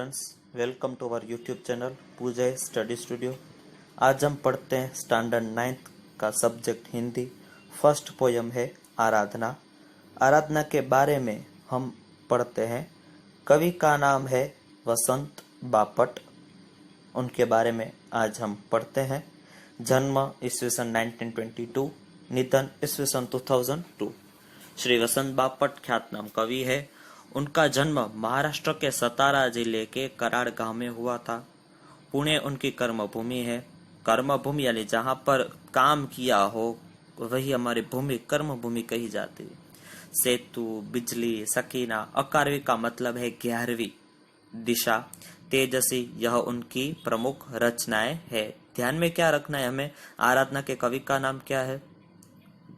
Students, welcome to our YouTube channel Pujay study studio. आज हम पढ़ते हैं स्टैंडर्ड 9th का सब्जेक्ट हिंदी। फर्स्ट पोयम है आराधना। आराधना के बारे में हम पढ़ते हैं। कवि का नाम है वसंत बापट। उनके बारे में आज हम पढ़ते हैं। जन्म ईस्वीसन 1922, निधन ईस्वीसन 2002। श्री वसंत बापट ख्यातनाम कवि है। उनका जन्म महाराष्ट्र के सतारा जिले के कराड़ गांव में हुआ था। पुणे उनकी कर्मभूमि है। कर्मभूमि यानी जहां पर काम किया हो वही हमारी भूमि कर्मभूमि कही जाती है। सेतु, बिजली, सकीना, अकारवी का मतलब है 11वीं दिशा, तेजसी, यह उनकी प्रमुख रचनाएं है। ध्यान में क्या रखना है हमें? आराधना के कवि का नाम क्या है,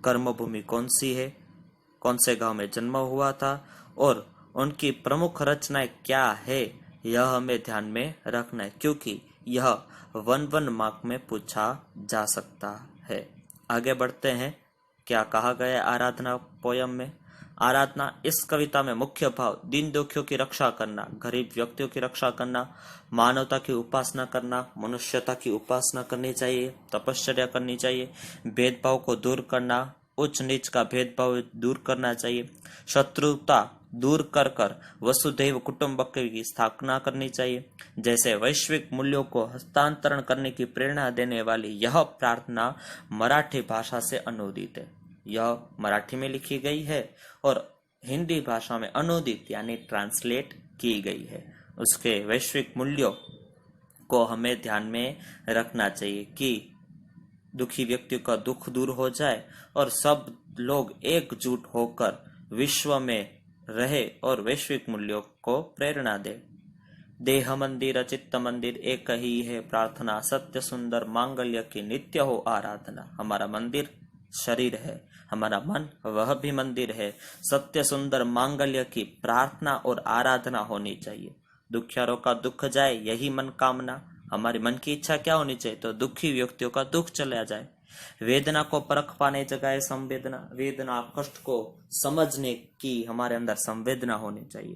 कर्मभूमि कौन सी है, कौन से गांव में जन्म हुआ था और उनकी प्रमुख रचनाएं क्या है, यह हमें ध्यान में रखना है क्योंकि यह 1 मार्क में पूछा जा सकता है। आगे बढ़ते हैं। क्या कहा गया है आराधना पोयम में? आराधना इस कविता में मुख्य भाव दीन दुखियों की रक्षा करना, गरीब व्यक्तियों की रक्षा करना, मानवता की उपासना करना, मनुष्यता की उपासना करनी चाहिए, तपश्चर्या करनी चाहिए, भेदभाव को दूर करना, उच्च नीच का भेदभाव दूर करना चाहिए, शत्रुता दूर कर कर वसुधैव कुटुंबकम की स्थापना करनी चाहिए। जैसे वैश्विक मूल्यों को हस्तांतरण करने की प्रेरणा देने वाली यह प्रार्थना मराठी भाषा से अनुदित है। यह मराठी में लिखी गई है और हिंदी भाषा में अनुदित यानी ट्रांसलेट की गई है। उसके वैश्विक मूल्यों को हमें ध्यान में रखना चाहिए कि दुखी व्यक्ति का दुख दूर हो जाए और सब लोग एकजुट होकर विश्व में रहे और वैश्विक मूल्यों को प्रेरणा दे। देह मंदिर चित्त मंदिर एक ही है प्रार्थना, सत्य सुंदर मांगल्य की नित्य हो आराधना। हमारा मंदिर शरीर है, हमारा मन वह भी मंदिर है। सत्य सुंदर मांगल्य की प्रार्थना और आराधना होनी चाहिए। दुखियारों का दुख जाए यही मन कामना। हमारी मन की इच्छा क्या होनी चाहिए? तो दुखी व्यक्तियों का दुख चला जाए। वेदना को परख पाने जगाए संवेदना। वेदना कष्ट को समझने की हमारे अंदर संवेदना होनी चाहिए।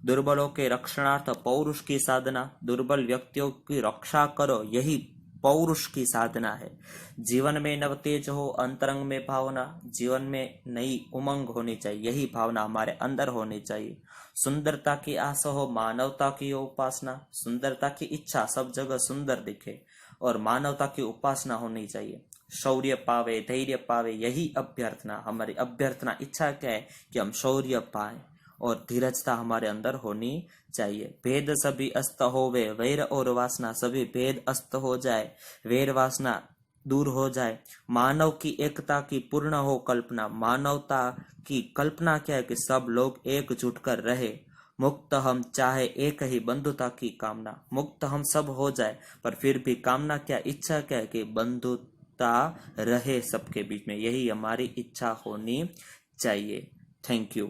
दुर्बलों के रक्षणार्थ पौरुष की साधना। दुर्बल व्यक्तियों की रक्षा करो यही पौरुष की साधना है। जीवन में नव तेज हो, अंतरंग में भावना। जीवन में नई उमंग होनी चाहिए, यही भावना हमारे अंदर होनी चाहिए। सुंदरता की आशा हो, मानवता की उपासना। सुंदरता की इच्छा सब जगह सुंदर दिखे और मानवता की उपासना होनी चाहिए। शौर्य पावे, धैर्य पावे, यही अभ्यर्थना। हमारी अभ्यर्थना इच्छा क्या है कि हम शौर्य पाए और धीरजता हमारे अंदर होनी चाहिए। भेद सभी अस्त होवे, वैर और वासना सभी भेद अस्त हो जाए, वैर वासना दूर हो जाए। मानव की एकता की पूर्ण हो कल्पना। मानवता की कल्पना क्या है कि सब लोग एकजुट कर रहे। मुक्त हम चाहे एक ही बंधुता की कामना। मुक्त हम सब हो जाए पर फिर भी कामना क्या, इच्छा क्या है कि बंधुता रहे सबके बीच में, यही हमारी इच्छा होनी चाहिए। Thank you.